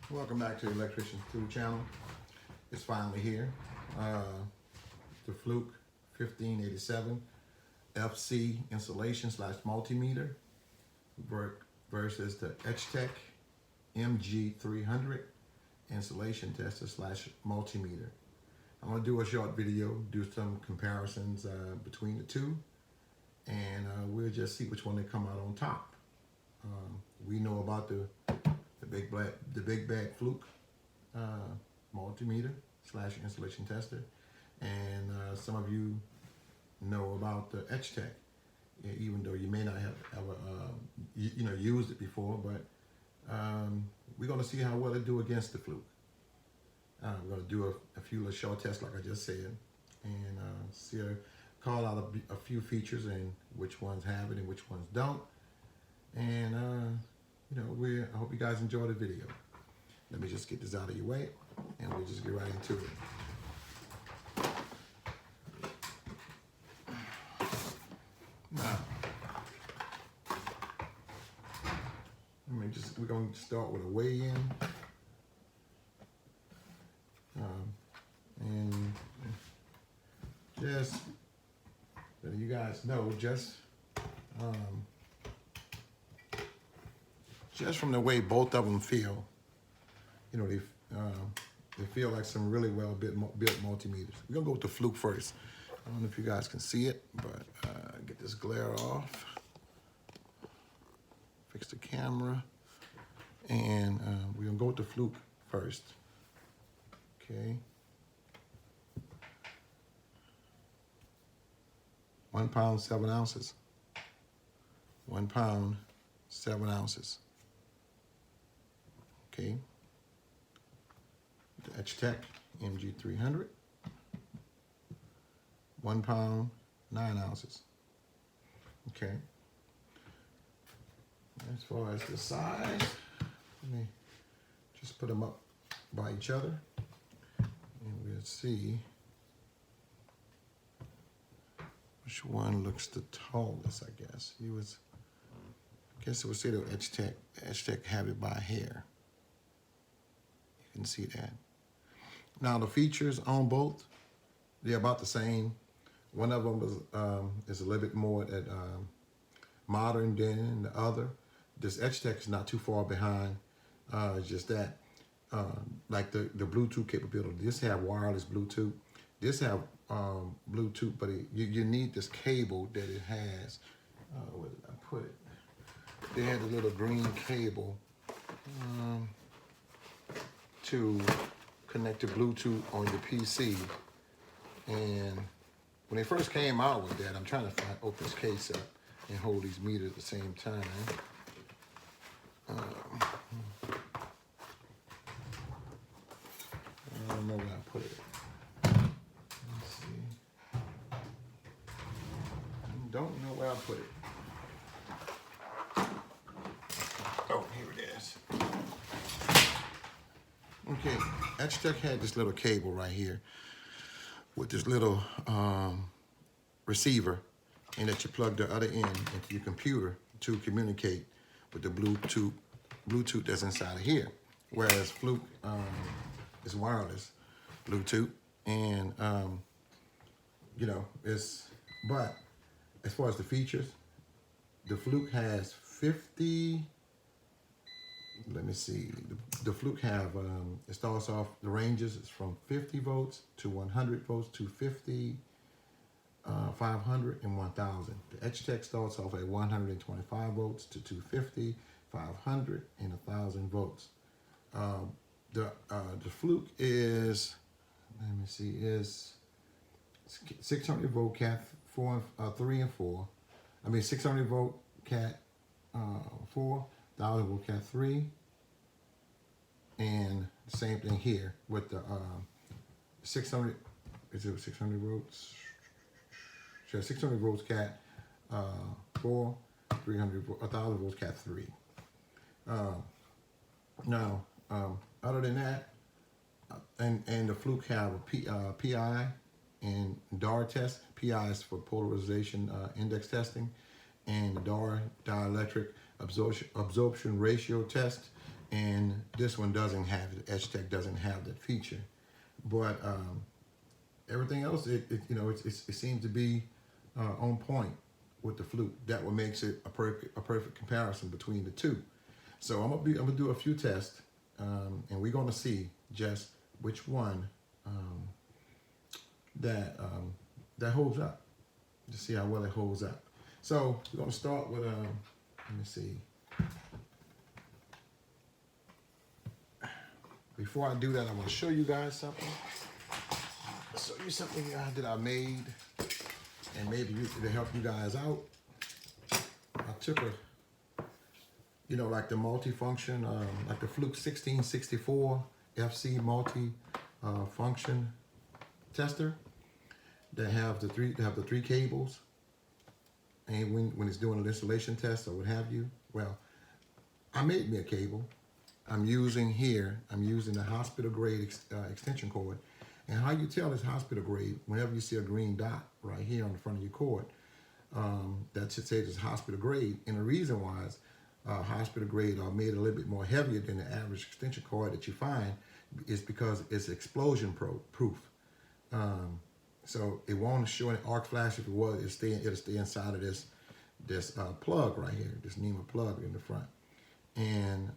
Welcome back to the Electrician's Tool Channel. It's finally here. The FLUKE 1587 FC insulation / multimeter versus the EXTECH MG300 insulation tester / multimeter. I'm going to do a short video, do some comparisons between the two, and we'll just see which one they come out on top. We know about the big bad FLUKE multimeter / insulation tester, and some of you know about the EXTECH, even though you may not have ever used it before. But we're going to see how well it do against the FLUKE. We're going to do a few little short tests, like I just said, and see call out a few features and which ones have it and which ones don't. And I hope you guys enjoy the video. Let me just get this out of your way, and we'll just get right into it. Now, we're going to start with a weigh-in, and just so you guys know, just from the way both of them feel, they feel like some really well built multimeters. We're gonna go with the FLUKE first. I don't know if you guys can see it, but get this glare off, fix the camera, and we're gonna go with the FLUKE first. Okay. 1 pound, 7 ounces. 1 pound, 7 ounces. Okay. The EXTECH MG300. 1 pound, 9 ounces. Okay. As far as the size, let me just put them up by each other, and we'll see which one looks the tallest. I guess it would say the EXTECH have it by hair. You can see that. Now the features on both, they're about the same. One of them is a little bit more modern than the other. This EXTECH is not too far behind. It's just that, like the Bluetooth capability. This have wireless Bluetooth. This have Bluetooth, but you need this cable that it has. Where did I put it? They had a little green cable to connect to Bluetooth on your PC. And when they first came out with that, I'm trying to open this case up and hold these meters at the same time. I don't know where I put it. Let's see. I don't know where I put it. Oh, here it is. Okay, EXTECH had this little cable right here with this little receiver, and that you plug the other end into your computer to communicate with the Bluetooth that's inside of here. Whereas FLUKE is wireless Bluetooth, and but as far as the features, the FLUKE has 50. Let me see. The FLUKE have, it starts off, the ranges is from 50 volts to 100 volts to 50, 500, and 1000. The EXTECH starts off at 125 volts to 250, 500, and 1000 volts. The FLUKE is, let me see, is 600 volt Cat 3 and 4. I mean 600 volt Cat 4. 1000 volt Cat 3, and the same thing here with the 600. Is it 600 volts? Sure, 600 volts Cat 4, 300 1000 volts Cat 3. Now, other than that, and the FLUKE have a PI and DAR test. PI is for polarization index testing, and the DAR, dielectric absorption ratio test, and this one doesn't have it. EXTECH doesn't have that feature, but everything else, it seems to be on point with the FLUKE. That what makes it a perfect comparison between the two. So I'm gonna do a few tests, and we're gonna see just which one that holds up, to see how well it holds up. So we're gonna start with let me see. Before I do that, I want to show you guys something. Show you something that I made, and maybe to help you guys out. I took like the multi-function, like the FLUKE 1664 FC multi-function tester that have the three cables, and when it's doing an installation test or what have you. Well, I made me a cable. I'm using the hospital grade extension cord. And how you tell it's hospital grade, whenever you see a green dot right here on the front of your cord, that should say it's hospital grade. And the reason why is hospital grade are made a little bit more heavier than the average extension cord that you find is because it's explosion proof. So it won't show any arc flash. If it was, it'll stay inside of this plug right here, this NEMA plug in the front. And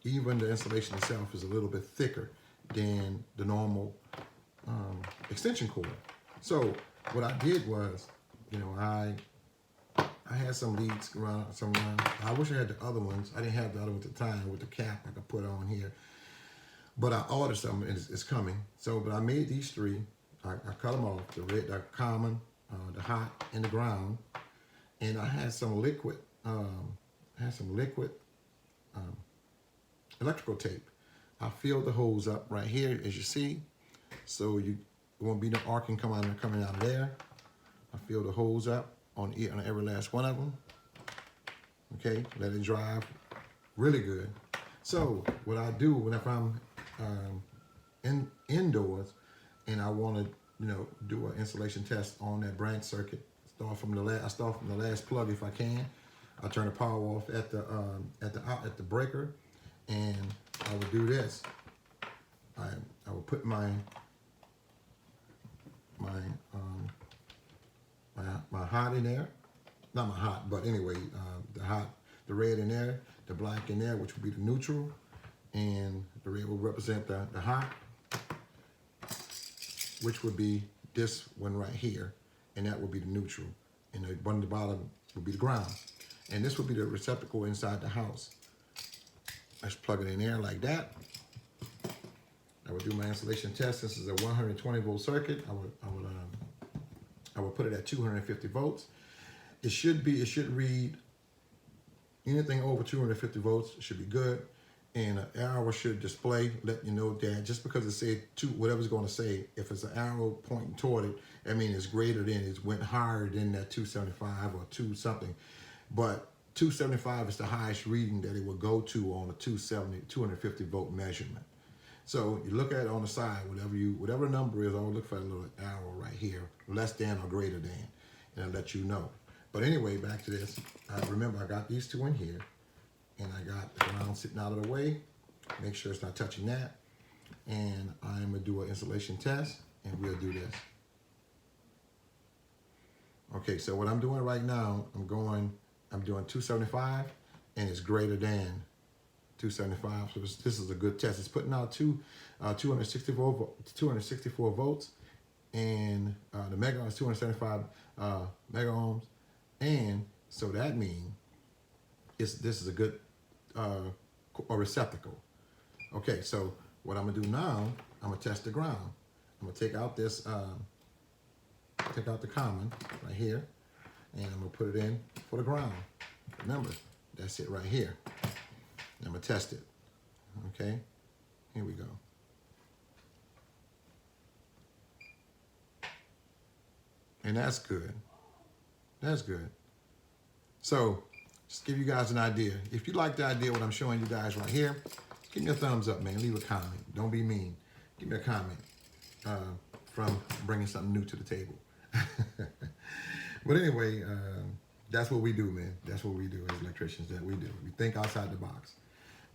even the insulation itself is a little bit thicker than the normal extension cord. So what I did was, I had some leads around. I wish I had the other ones. I didn't have the other ones at the time with the cap I could put on here. But I ordered some, and it's coming. So, but I made these three. I cut them off, the red, the common, the hot, and the ground. And I had some liquid, electrical tape. I filled the holes up right here, as you see, so there won't be no arcing coming out of there. I filled the holes up on every last one of them. Okay, let it dry really good. So what I do whenever I'm indoors and I want to, do an installation test on that branch circuit, I start from the last plug if I can. I turn the power off at the breaker, and I would do this. I would put my hot in there, not my hot, but anyway, the red in there, the black in there, which would be the neutral, and the red will represent the hot, which would be this one right here, and that would be the neutral, and the one at the bottom would be the ground. And this would be the receptacle inside the house. I just plug it in there like that. I would do my installation test. This is a 120 volt circuit. I would put it at 250 volts. It should read anything over 250 volts should be good. And an arrow should display, let you know that just because it said whatever it's going to say, if it's an arrow pointing toward it, I mean it's greater than, it went higher than that 275 or 2 something. But 275 is the highest reading that it would go to on a 250 volt measurement. So you look at it on the side, whatever number is, I'll look for a little arrow right here, less than or greater than, and I'll let you know. But anyway, back to this. Remember, I got these two in here, and I got the ground sitting out of the way. Make sure it's not touching that. And I'm gonna do an installation test, and we'll do this. Okay, so what I'm doing right now, I'm doing 275, and it's greater than 275. So this is a good test. It's putting out 264 volts, and the mega is 275 mega ohms, and so that means this is a good a receptacle. Okay, so what I'm gonna do now, I'm gonna test the ground. I'm gonna take out this, take out the common right here, and I'm gonna put it in for the ground. Remember, that's it right here. I'm gonna test it. Okay, here we go. And that's good. That's good. So, just give you guys an idea. If you like the idea what I'm showing you guys right here, give me a thumbs up, man. Leave a comment. Don't be mean. Give me a comment from bringing something new to the table. But anyway, that's what we do, man. That's what we do as electricians. That we do. We think outside the box.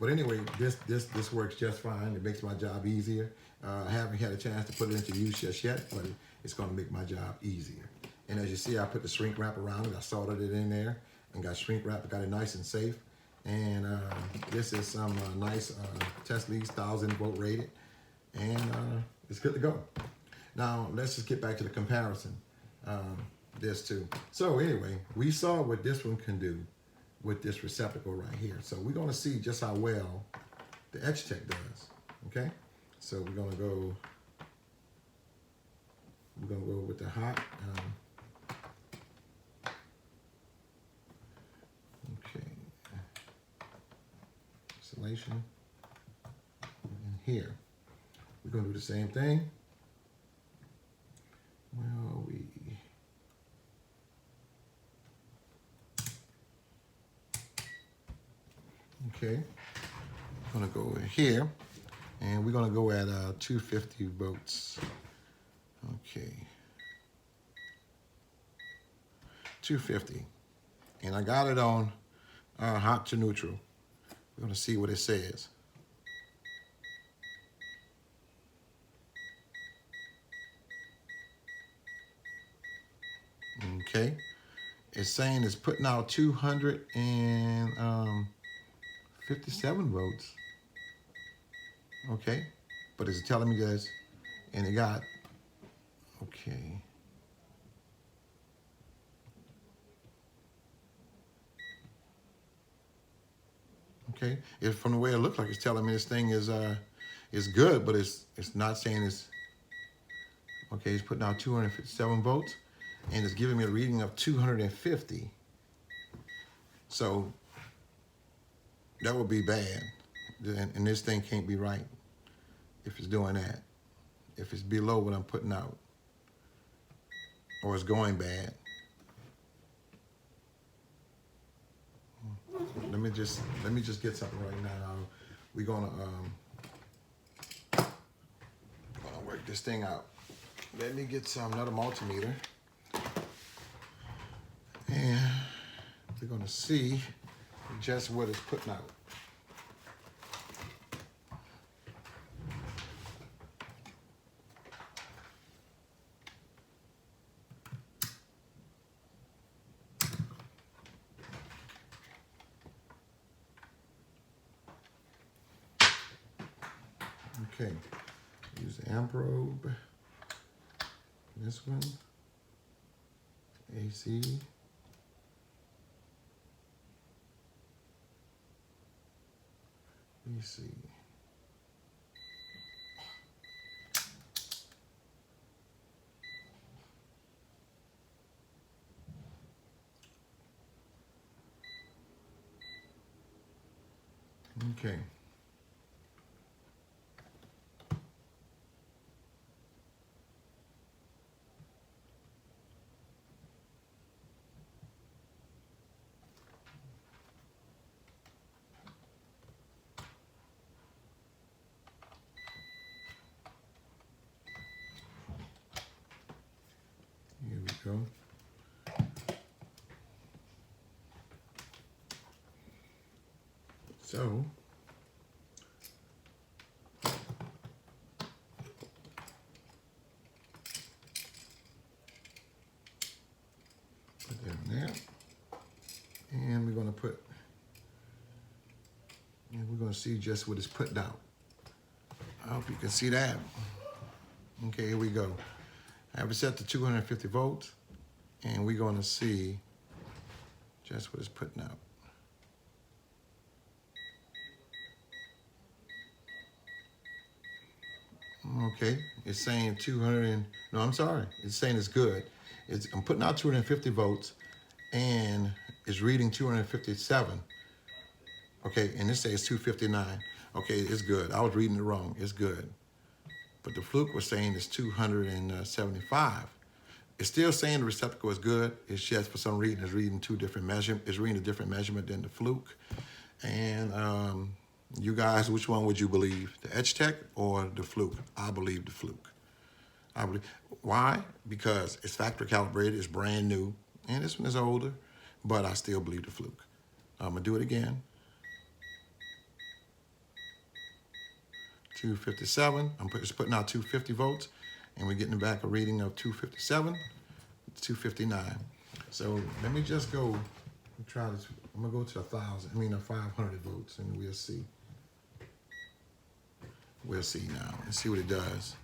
But anyway, this works just fine. It makes my job easier. I haven't had a chance to put it into use just yet, but it's going to make my job easier. And as you see, I put the shrink wrap around it. I soldered it in there and got shrink wrap. Got it nice and safe. And this is some nice Tesla's 1000-volt rated, and it's good to go. Now let's just get back to the comparison. This too. So anyway, we saw what this one can do with this receptacle right here. So we're going to see just how well the EXTECH does. Okay, so we're going to go with the hot. Okay, installation. And here, we're going to do the same thing. Well, okay, I'm gonna go in here, and we're gonna go at 250 volts. Okay, 250, and I got it on hot to neutral. We're gonna see what it says. Okay, it's saying it's putting out 257 volts. Okay, but it's telling me this, and it got, okay. Okay, if from the way it looks like, it's telling me this thing is good, but it's not saying it's, okay, it's putting out 257 volts, and it's giving me a reading of 250. So that would be bad, and this thing can't be right if it's doing that. If it's below what I'm putting out, or it's going bad. Let me just get something right now. We're gonna work this thing out. Let me get another multimeter, and we're gonna see just what it's putting out. Okay, use the amp probe. This one, AC. Let me see. Okay. Here we go. So, put that in there, and we're going to see just what it's putting out. I hope you can see that. Okay, here we go. I have it set to 250 volts, and we're going to see just what it's putting out. Okay, it's saying 200, no, I'm sorry. It's saying it's good. I'm putting out 250 volts, and it's reading 257. Okay, and this says 259. Okay, it's good. I was reading it wrong. It's good. But the FLUKE was saying it's 275. It's still saying the receptacle is good. It's just for some reason it's reading two different measurements. It's reading a different measurement than the FLUKE. And you guys, which one would you believe? The EXTECH or the FLUKE? I believe the FLUKE. Why? Because it's factory calibrated, it's brand new, and this one is older, but I still believe the FLUKE. I'm gonna do it again. 257. It's putting out 250 volts, and we're getting back a reading of 257, 259. So let me just go and try this. I'm gonna go to 500 volts, and we'll see. We'll see now. Let's see what it does.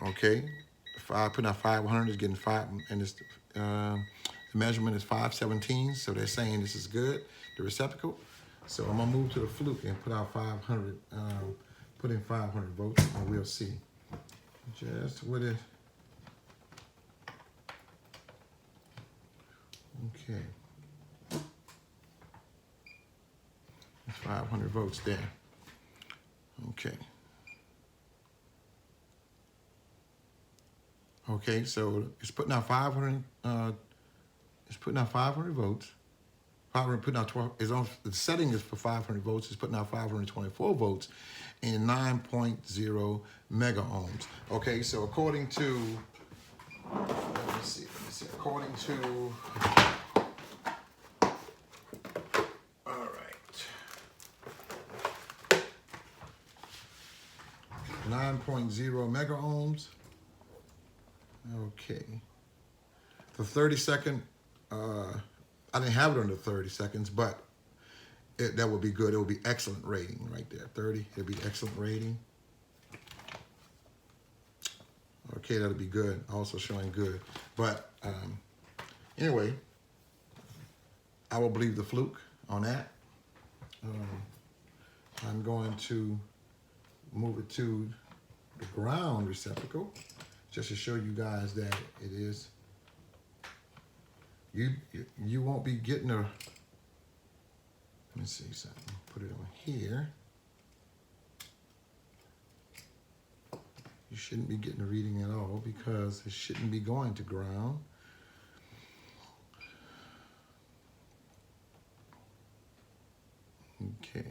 Okay, putting out 500 is getting 5, and it's the measurement is 517. So they're saying this is good, the receptacle. So I'm gonna move to the FLUKE and put out 500, put in 500 volts, and we'll see. Just with it. Okay. 500 volts there. Okay. Okay, so it's putting out 500. It's putting out 500 volts. 500 putting out 12. Is on the setting is for 500 volts. It's putting out 524 volts and 9.0 mega ohms. Okay, so according to, let me see. According to, all right, 9.0 mega ohms. Okay. The 30-second, I didn't have it under 30 seconds, but that would be good. It would be excellent rating right there. 30, it'd be excellent rating. Okay, that'll be good. Also showing good. But anyway, I will believe the FLUKE on that. I'm going to move it to the ground receptacle, just to show you guys that it is, you won't be getting a, let me see something, put it on here. You shouldn't be getting a reading at all because it shouldn't be going to ground. Okay.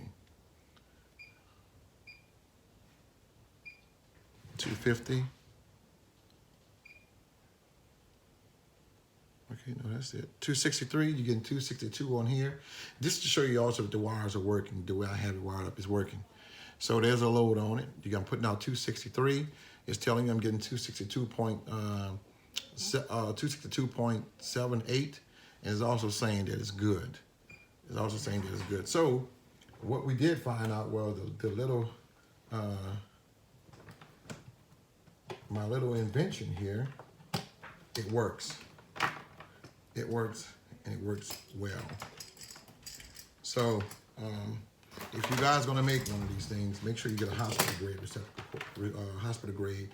250. Okay, no, that's it. 263, you're getting 262 on here. This is to show you also that the wires are working. The way I have it wired up is working. So there's a load on it. I'm putting out 263. It's telling you I'm getting 262.78, and it's also saying that it's good. It's also saying that it's good. So what we did find out was the little, my little invention here, it works. It works, and it works well. So if you guys are gonna make one of these things, make sure you get a hospital grade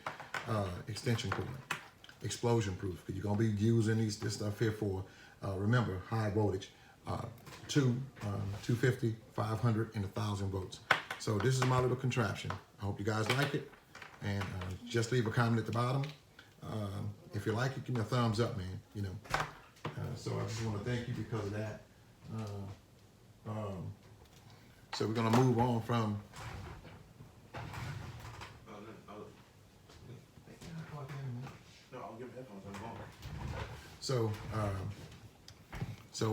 extension cord, explosion proof. You're gonna be using this stuff here for, remember, high voltage, 250, 500, and 1,000 volts. So this is my little contraption. I hope you guys like it, and just leave a comment at the bottom. If you like it, give me a thumbs up, man. You know. So I just want to thank you because of that. So we're going to move on from. So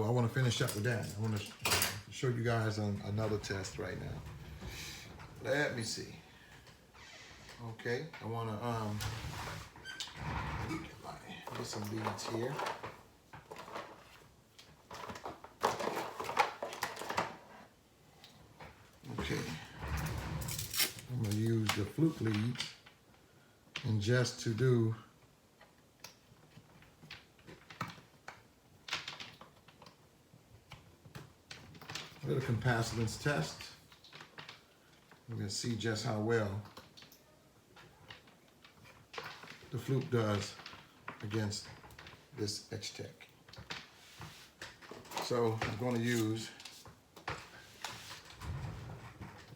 I want to finish up with that. I want to show you guys another test right now. Let me see. Okay, I want to get some leads here. Okay, I'm going to use the FLUKE leads and just to do a little capacitance test. We're going to see just how well the FLUKE does against this EXTECH. So I'm going to use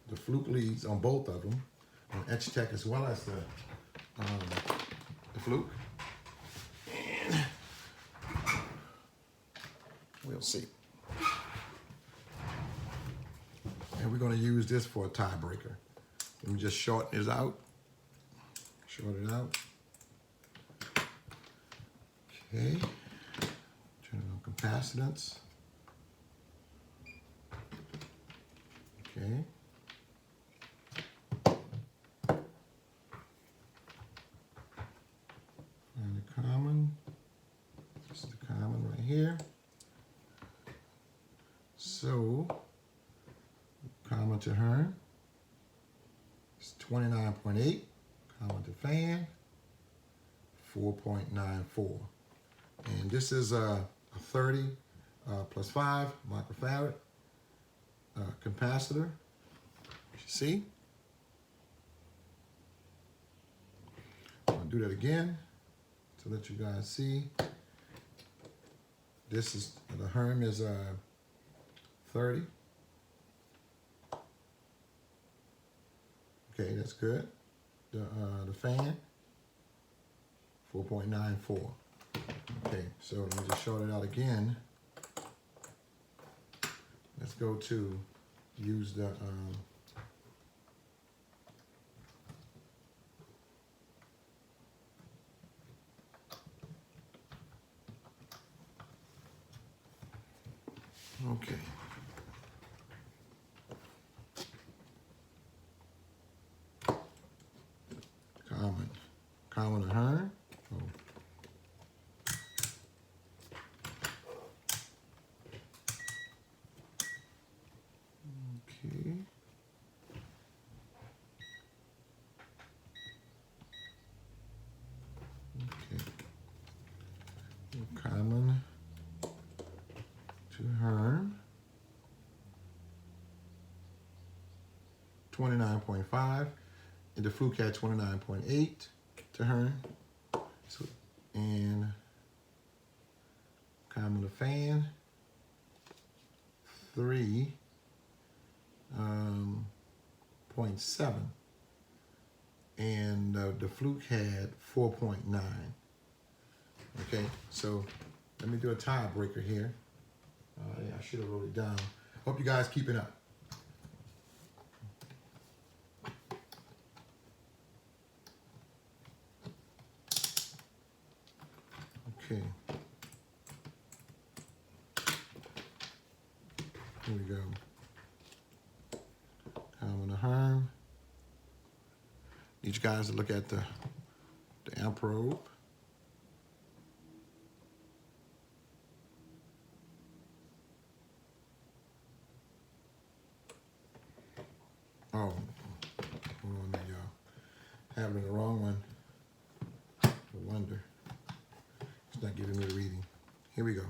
the FLUKE leads on both of them, on EXTECH as well as the FLUKE. And we'll see. And we're going to use this for a tiebreaker. Let me just shorten this out. Short it out. Okay. Turn it on capacitance. Okay. And the common. This is the common right here. So, common to Herm is 29.8. Common to fan, 4.94. And this is a 30 plus 5 microfarad capacitor. You see? I'm going to do that again to let you guys see. This is, the Herm is 30. Okay, that's good. The fan, 4.94. Okay, so let me just show it out again. Let's go to use the okay. Common to Herm. Oh. Okay. Okay. Common to Herm. 29.5. And the FLUKE had 29.8 to Herm. So, and common to fan, 3.7. And the FLUKE had 4.9. Okay, so let me do a tiebreaker here. Yeah, I should have wrote it down. Hope you guys keeping up. Okay. Here we go. Common to Herm. Need you guys to look at the amp probe. Oh, hold on there, y'all. Having the wrong one. No wonder. It's not giving me the reading. Here we go.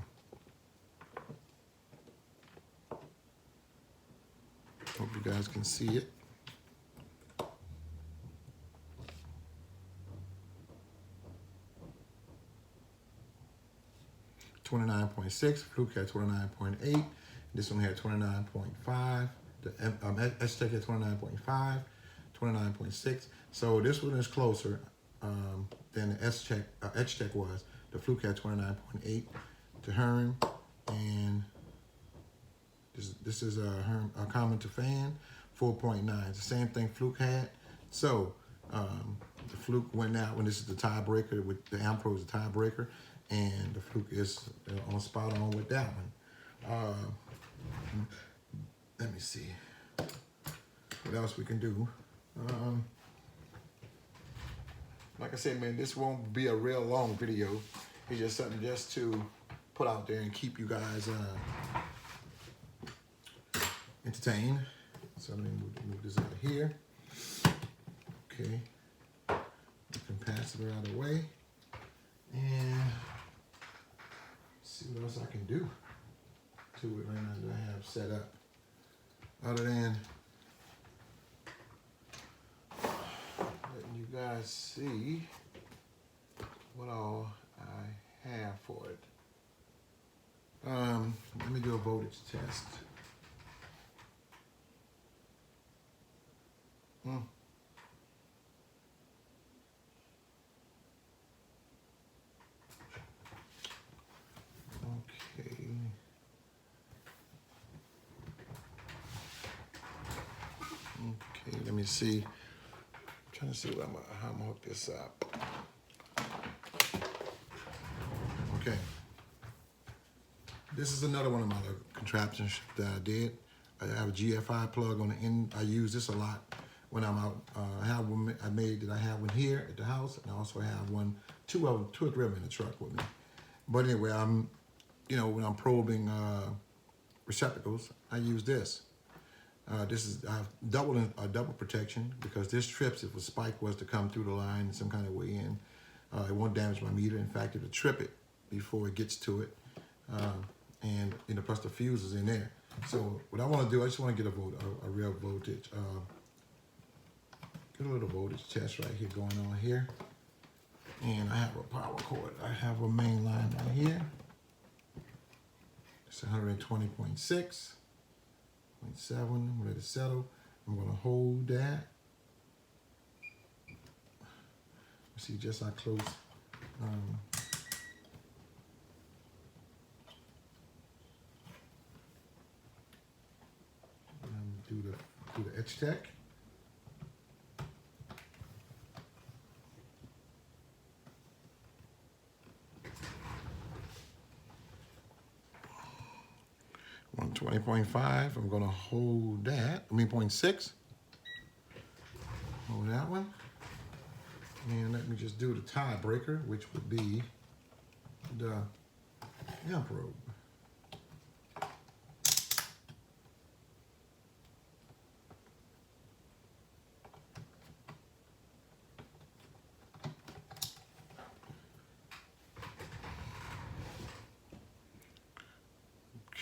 Hope you guys can see it. .6, FLUKE had 29.8. This one had 29.5. The EXTECH had 29.5, 29.6. So this one is closer than the EXTECH was. The FLUKE had 29.8 to Herm, and this is a common to fan, 4.9. It's the same thing FLUKE had. So the FLUKE went out when this is the tiebreaker. With the amp probe is the tiebreaker, and the FLUKE is on spot on with that one. Let me see what else we can do. Like I said, man, this won't be a real long video. It's just something just to put out there and keep you guys entertained. So let me move this out of here. Okay, the capacitor out of the way, and see what else I can do to it right now that I have set up, other than letting you guys see what all I have for it. Let me do a voltage test. Okay. Okay, let me see. I'm trying to see how I'm gonna hook this up. Okay. This is another one of my little contraptions that I did. I have a GFI plug on the end. I use this a lot when I'm out. I have one I have one here at the house, and I also have two or three of them in the truck with me. But anyway, when I'm probing receptacles, I use this. This is I have double protection because this trips if a spike was to come through the line in some kind of way in. It won't damage my meter. In fact, it'll trip it before it gets to it. And plus the fuse is in there. So what I want to do, I just want to get a real voltage. Get a little voltage test right here going on here. And I have a power cord. I have a main line right here. It's 120.6, 0.7, let it settle. I'm going to hold that. See just how close. Do the EXTECH. I'm 20.5. I'm gonna hold that. 0.6. Hold that one. And let me just do the tiebreaker, which would be the amp probe.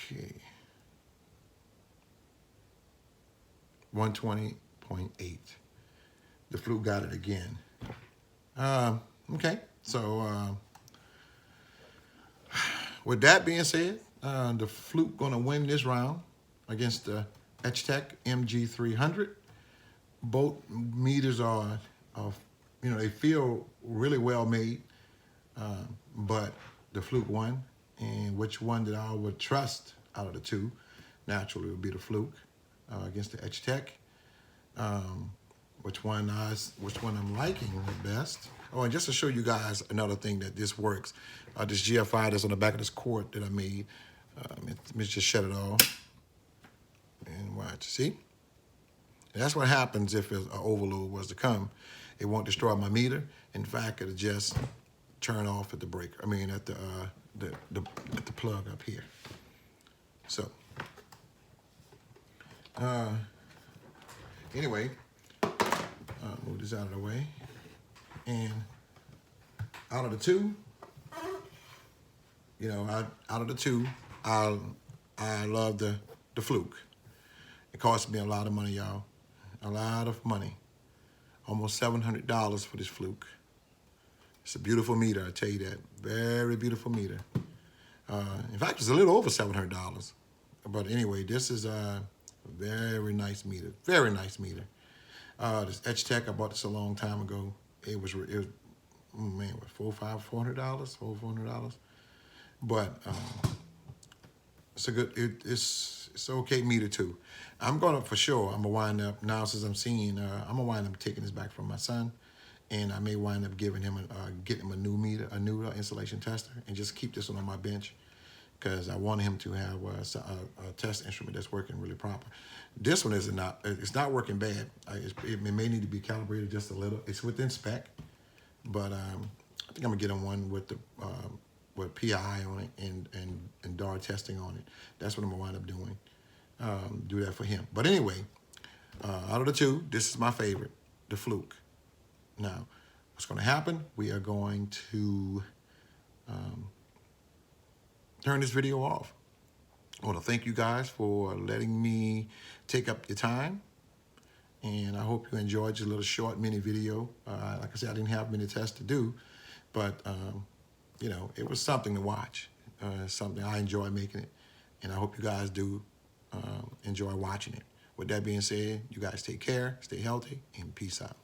Okay. 120.8. The FLUKE got it again. Okay, so with that being said, the FLUKE gonna win this round against the EXTECH MG300. Both meters are, they feel really well made, but the FLUKE won. And which one that I would trust out of the two, naturally, would be the FLUKE against the EXTECH. Which one I'm liking the best. Oh, and just to show you guys another thing that this works, this GFI that's on the back of this cord that I made. Let me just shut it off and watch. See? And that's what happens if an overload was to come. It won't destroy my meter. In fact, it'll just turn off at the breaker. I mean, at the plug up here. So, anyway. Move this out of the way. And out of the two, I love the FLUKE. It cost me a lot of money, y'all. A lot of money. Almost $700 for this FLUKE. It's a beautiful meter, I tell you that. Very beautiful meter. In fact, it's a little over $700. But anyway, this is a very nice meter. Very nice meter. This EXTECH, I bought this a long time ago. It was man, what, $400? But it's a good, it's okay meter too. I'm gonna wind up now since I'm seeing. I'm gonna wind up taking this back from my son, and I may wind up giving him getting him a new meter, a new installation tester, and just keep this one on my bench because I want him to have a test instrument that's working really proper. This one is not. It's not working bad. It may need to be calibrated just a little. It's within spec, but I think I'm gonna get him one with the with PI on it and DAR testing on it. That's what I'm gonna wind up doing. Do that for him. But anyway, out of the two, this is my favorite, the FLUKE. Now, what's gonna happen? We are going to turn this video off. I want to thank you guys for letting me take up your time. And I hope you enjoyed your little short mini video. Like I said, I didn't have many tests to do, but it was something to watch. Something I enjoy making it. And I hope you guys do enjoy watching it. With that being said, you guys take care, stay healthy, and peace out.